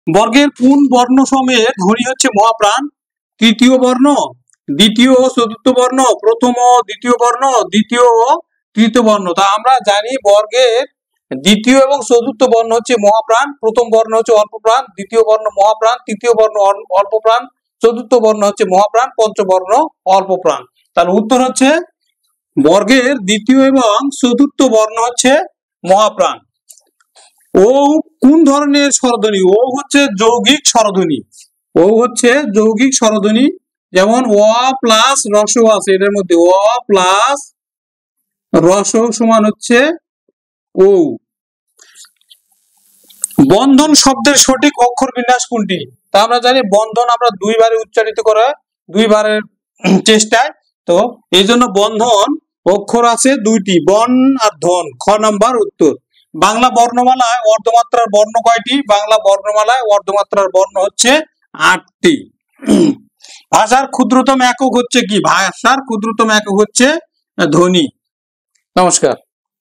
বর্গের কোন বর্ণ সময়ের ধ্বনি হচ্ছে মহাপ্রাণ? তৃতীয় বর্ণ, দ্বিতীয় ও চতুর্থ বর্ণ, প্রথম ও দ্বিতীয় বর্ণ, দ্বিতীয় ও তৃতীয় বর্ণ। তা আমরা জানি বর্গের দ্বিতীয় এবং চতুর্থ বর্ণ হচ্ছে মহাপ্রাণ, প্রথম বর্ণ হচ্ছে অল্প প্রাণ, দ্বিতীয় বর্ণ মহাপ্রাণ, তৃতীয় বর্ণ অল্প প্রাণ, চতুর্থ বর্ণ হচ্ছে মহাপ্রাণ, পঞ্চম বর্ণ অল্প প্রাণ। তাহলে উত্তর হচ্ছে বর্গের দ্বিতীয় এবং চতুর্থ বর্ণ হচ্ছে মহাপ্রাণ। ও কোন ধরনের স্বরধ্বনি? ও হচ্ছে যৌগিক স্বরধ্বনি। ও হচ্ছে যৌগিক স্বরধ্বনি, যেমন অ প্লাস রস্ব আছে এটার মধ্যে, অ প্লাস রস্ব সমান হচ্ছে ও। বন্ধন শব্দের সঠিক অক্ষর বিন্যাস কোনটি? তা আমরা জানি বন্ধন আমরা দুইবারে উচ্চারিত করা, দুইবারের চেষ্টায়। তো এই জন্য বন্ধন অক্ষর আছে দুইটি, বন আর ধন। খ নাম্বার উত্তর। বাংলা বর্ণমালায় অর্ধমাত্রার বর্ণ কয়টি? বাংলা বর্ণমালায় অর্ধমাত্রার বর্ণ হচ্ছে 8টি। ভাষার ক্ষুদ্রতম একক হচ্ছে কি? ভাষার ক্ষুদ্রতম একক হচ্ছে ধ্বনি। নমস্কার।